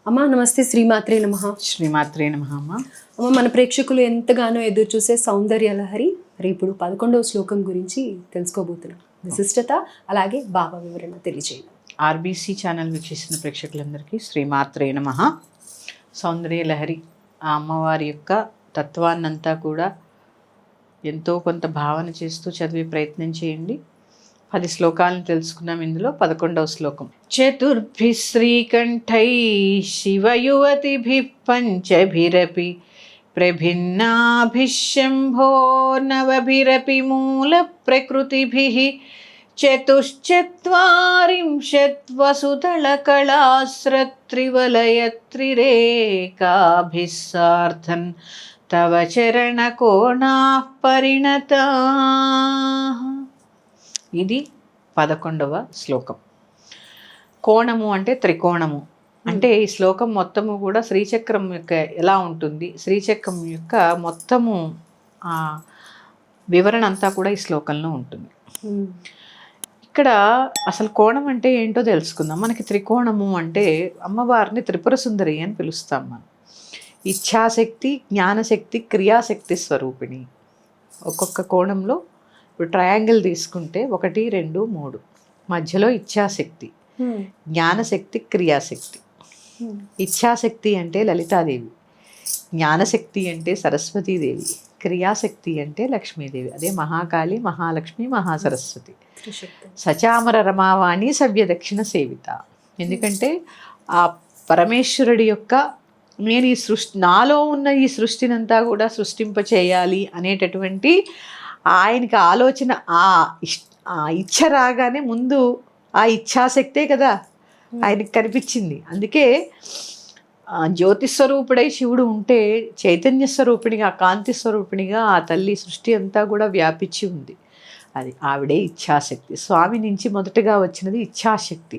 అమ్మా నమస్తే, శ్రీమాత్రే నమః. శ్రీమాత్రే నమః. అమ్మ, మన ప్రేక్షకులు ఎంతగానో ఎదురు చూసే సౌందర్య లహరి మరి ఇప్పుడు 11వ శ్లోకం గురించి తెలుసుకోబోతున్నాం. విశిష్టత అలాగే భావ వివరణ తెలియజేయండి. ఆర్బీసీ ఛానల్ వీక్షిస్తున్న ప్రేక్షకులందరికీ శ్రీమాత్రే నమః. సౌందర్య లహరి ఆ అమ్మవారి యొక్క తత్వాన్నంతా కూడా ఎంతో కొంత భావన చేస్తూ చదివే ప్రయత్నం చేయండి. 10 శ్లోకాలను తెలుసుకున్నాం. ఇందులో 11వ శ్లోకం. చతుర్భి శ్రీకంఠై శివయువతిభి పంచభిరపి ప్రభిన్నాభిశంభో నవభిరపి మూల ప్రకృతిభిః చతుశ్చత్వారింశద్వసుదళకళాస్రత్రివలయత్రిరేకాభిः సార్ధన్ తవ చరణకోణాః పరిణతాః. ఇది 11వ శ్లోకం. కోణము అంటే త్రికోణము. అంటే ఈ శ్లోకం మొత్తము కూడా శ్రీచక్రం యొక్క ఎలా ఉంటుంది, శ్రీచక్రం యొక్క మొత్తము వివరణ అంతా కూడా ఈ శ్లోకంలో ఉంటుంది. ఇక్కడ అసలు కోణం అంటే ఏంటో తెలుసుకుందాం. మనకి త్రికోణము అంటే అమ్మవారిని త్రిపుర సుందరి అని పిలుస్తాం మనం. ఇచ్ఛాశక్తి, జ్ఞానశక్తి, క్రియాశక్తి స్వరూపిణి. ఒక్కొక్క కోణంలో ఇప్పుడు ట్రయాంగిల్ తీసుకుంటే 1, 2, 3 మధ్యలో ఇచ్ఛాశక్తి, జ్ఞానశక్తి, క్రియాశక్తి. ఇచ్ఛాశక్తి అంటే లలితాదేవి, జ్ఞానశక్తి అంటే సరస్వతీదేవి, క్రియాశక్తి అంటే లక్ష్మీదేవి. అదే మహాకాళి, మహాలక్ష్మి, మహాసరస్వతి. సచామర రమావాణి సవ్య దక్షిణ సేవిత. ఎందుకంటే ఆ పరమేశ్వరుడి యొక్క నేను ఈ సృష్టి, నాలో ఉన్న ఈ సృష్టినంతా కూడా సృష్టింపచేయాలి అనేటటువంటి ఆయనకి ఆలోచన, ఆ ఇచ్ఛ రాగానే ముందు ఆ ఇచ్ఛాశక్తే కదా ఆయనకి కనిపించింది. అందుకే జ్యోతిస్వరూపుడై శివుడు ఉంటే చైతన్య స్వరూపిణిగా, కాంతి స్వరూపిణిగా ఆ తల్లి సృష్టి అంతా కూడా వ్యాపించి ఉంది. అది ఆవిడే ఇచ్ఛాశక్తి. స్వామి నుంచి మొదటగా వచ్చినది ఇచ్ఛాశక్తి.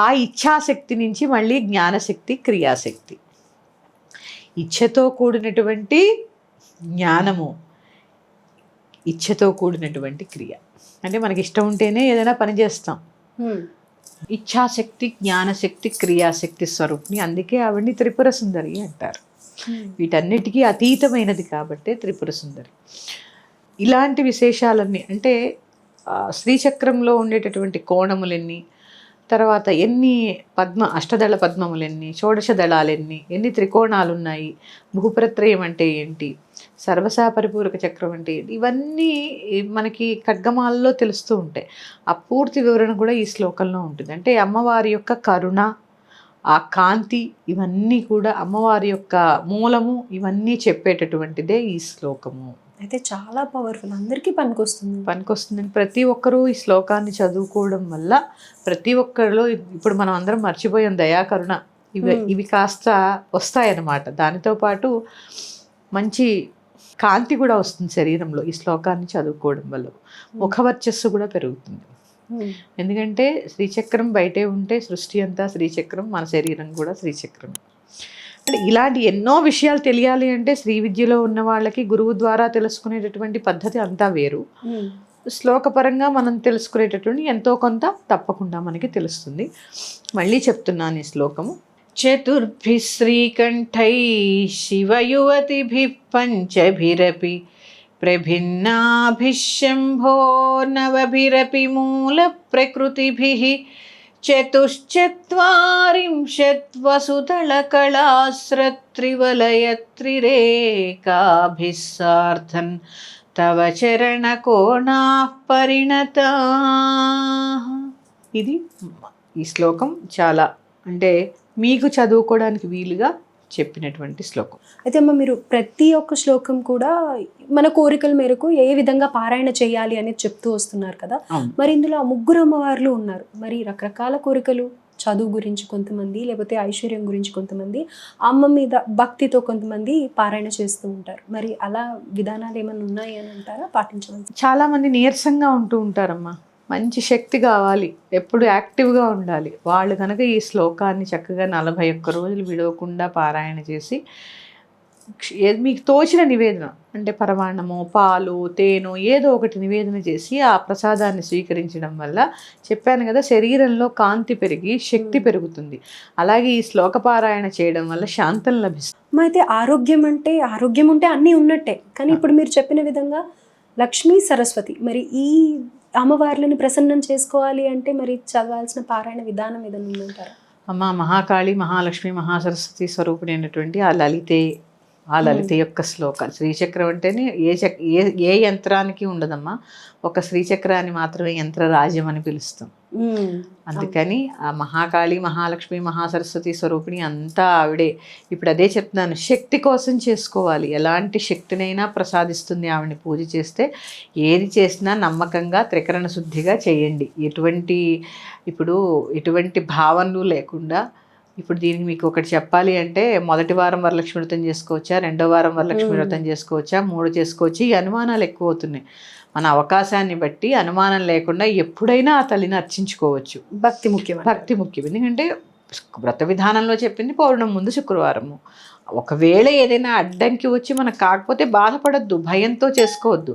ఆ ఇచ్ఛాశక్తి నుంచి మళ్ళీ జ్ఞానశక్తి, క్రియాశక్తి. ఇచ్ఛతో కూడినటువంటి జ్ఞానము, ఇచ్ఛతో కూడినటువంటి క్రియ. అంటే మనకి ఇష్టం ఉంటేనే ఏదైనా పని చేస్తాం. ఇచ్ఛాశక్తి, జ్ఞానశక్తి, క్రియాశక్తి స్వరూపిణి. అందుకే ఆవిడ్ని త్రిపుర సుందరి అంటారు. వీటన్నిటికీ అతీతమైనది కాబట్టే త్రిపుర సుందరి. ఇలాంటి విశేషాలన్నీ అంటే శ్రీచక్రంలో ఉండేటటువంటి కోణములెన్ని, తర్వాత ఎన్ని అష్టదళ పద్మములెన్ని, షోడశ దళాలెన్ని, ఎన్ని త్రికోణాలు ఉన్నాయి, భూప్రత్రయం అంటే ఏంటి, సర్వసా పరిపూరక చక్రం అంటే ఏంటి, ఇవన్నీ మనకి ఖడ్గమాలలో తెలుస్తూ ఉంటాయి. ఆ పూర్తి వివరణ కూడా ఈ శ్లోకంలో ఉంటుంది. అంటే అమ్మవారి యొక్క కరుణ, ఆ కాంతి, ఇవన్నీ కూడా అమ్మవారి యొక్క మూలము, ఇవన్నీ చెప్పేటటువంటిదే ఈ శ్లోకము. అయితే చాలా పవర్ఫుల్, అందరికీ పనికొస్తుంది. ప్రతి ఒక్కరూ ఈ శ్లోకాన్ని చదువుకోవడం వల్ల ప్రతి ఒక్కరిలో ఇప్పుడు మనం అందరం మర్చిపోయాం దయాకరుణ, ఇవి కాస్త వస్తాయన్నమాట. దానితో పాటు మంచి కాంతి కూడా వస్తుంది శరీరంలో ఈ శ్లోకాన్ని చదువుకోవడం వల్ల. ముఖవర్చస్సు కూడా పెరుగుతుంది. ఎందుకంటే శ్రీచక్రం బయటే ఉంటే సృష్టి అంతా శ్రీచక్రం, మన శరీరం కూడా శ్రీచక్రం. అంటే ఇలాంటి ఎన్నో విషయాలు తెలియాలి అంటే శ్రీ విద్యలో ఉన్న వాళ్ళకి గురువు ద్వారా తెలుసుకునేటటువంటి పద్ధతి అంతా వేరు. శ్లోకపరంగా మనం తెలుసుకునేటటువంటి ఎంతో కొంత తప్పకుండా మనకి తెలుస్తుంది. మళ్ళీ చెప్తున్నాను ఈ శ్లోకము. చతుర్భి శ్రీకంఠై శివయువతిభి పంచభిరపి ప్రభిన్నాభిశంభో నవభిరపి మూల ప్రకృతిభిః చతుశ్చత్వారింశద్వసుదళకళాస్రత్రివలయత్రిరేకాభిः సార్ధన్ తవ చరణకోణాః పరిణతాః. ఇది ఈ శ్లోకం చాలా అంటే మీకు చదువుకోవడానికి వీలుగా చెప్పినటువంటి శ్లోకం. అయితే అమ్మ, మీరు ప్రతి ఒక్క శ్లోకం కూడా మన కోరికల మేరకు ఏ విధంగా పారాయణ చేయాలి అనేది చెప్తూ వస్తున్నారు కదా. మరి ఇందులో ఆ 3 అమ్మవార్లు ఉన్నారు. మరి రకరకాల కోరికలు, చదువు గురించి కొంతమంది, లేకపోతే ఐశ్వర్యం గురించి కొంతమంది, అమ్మ మీద భక్తితో కొంతమంది పారాయణ చేస్తూ ఉంటారు. మరి అలా విధానాలు ఏమైనా ఉన్నాయి అని అంటారా, పాటించవచ్చు? చాలా మంది నీరసంగా ఉంటూ ఉంటారమ్మా. మంచి శక్తి కావాలి, ఎప్పుడు యాక్టివ్గా ఉండాలి. వాళ్ళు కనుక ఈ శ్లోకాన్ని చక్కగా 41 రోజులు విడవకుండా పారాయణ చేసి మీకు తోచిన నివేదన అంటే పరమాన్నమో పాలు తేనో ఏదో ఒకటి నివేదన చేసి ఆ ప్రసాదాన్ని స్వీకరించడం వల్ల చెప్పాను కదా శరీరంలో కాంతి పెరిగి శక్తి పెరుగుతుంది. అలాగే ఈ శ్లోకపారాయణ చేయడం వల్ల శాంతం లభిస్తుంది. అయితే ఆరోగ్యం ఉంటే అన్నీ ఉన్నట్టే, కానీ ఇప్పుడు మీరు చెప్పిన విధంగా లక్ష్మీ సరస్వతి, మరి ఈ అమ్మవార్లని ప్రసన్నం చేసుకోవాలి అంటే మరి చదవాల్సిన పారాయణ విధానం ఏదైనా ఉందంటారా? అమ్మ మహాకాళి మహాలక్ష్మి మహాసరస్వతి స్వరూపిణి అయినటువంటి ఆ లలిత యొక్క శ్లోకాలు. శ్రీచక్రం అంటేనే ఏ యంత్రానికి ఉండదమ్మా, ఒక శ్రీచక్రాన్ని మాత్రమే యంత్రరాజ్యం అని పిలుస్తాం. అందుకని ఆ మహాకాళి మహాలక్ష్మి మహాసరస్వతి స్వరూపిణి అంతా ఆవిడే. ఇప్పుడు అదే చెప్తున్నాను, శక్తి కోసం చేసుకోవాలి. ఎలాంటి శక్తినైనా ప్రసాదిస్తుంది ఆవిడని పూజ చేస్తే. ఏది చేసినా నమ్మకంగా త్రికరణ శుద్ధిగా చేయండి. ఎటువంటి భావనలు లేకుండా. ఇప్పుడు దీనికి మీకు ఒకటి చెప్పాలి అంటే, మొదటి వారం వరలక్ష్మి వ్రతం చేసుకోవచ్చా, రెండో వారం వరలక్ష్మి వ్రతం చేసుకోవచ్చా, 3 చేసుకోవచ్చు, ఈ అనుమానాలు ఎక్కువ అవుతున్నాయి. మన అవకాశాన్ని బట్టి అనుమానం లేకుండా ఎప్పుడైనా ఆ తల్లిని అర్చించుకోవచ్చు. భక్తి ముఖ్యం. ఎందుకంటే వ్రత విధానంలో చెప్పింది పౌర్ణమి ముందు శుక్రవారము. ఒకవేళ ఏదైనా అడ్డంకి వచ్చి మనకు కాకపోతే బాధపడద్దు, భయంతో చేసుకోవద్దు.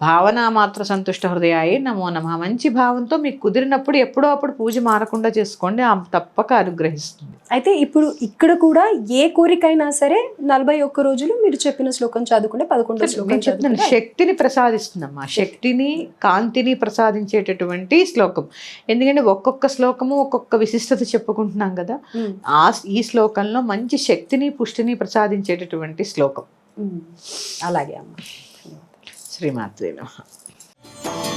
భావన మాత్ర సంతుష్ట హృదయాయే నమో నమః. మంచి భావంతో మీకు కుదిరినప్పుడు ఎప్పుడో అప్పుడు పూజ మారకుండా చేసుకోండి, ఆమె తప్పక అనుగ్రహిస్తుంది. అయితే ఇప్పుడు ఇక్కడ కూడా ఏ కోరికైనా సరే 41 రోజులు మీరు చెప్పిన శ్లోకం చదువుకుంటే 11వ శ్లోకం చెప్తున్నాను, శక్తిని ప్రసాదిస్తుందమ్మా. శక్తిని కాంతిని ప్రసాదించేటటువంటి శ్లోకం. ఎందుకంటే ఒక్కొక్క శ్లోకము ఒక్కొక్క విశిష్టత చెప్పుకుంటున్నాం కదా. ఈ శ్లోకంలో మంచి శక్తిని పుష్టిని ప్రసాదించేటటువంటి శ్లోకం. అలాగే అమ్మ. శ్రీమాత్రే నమః.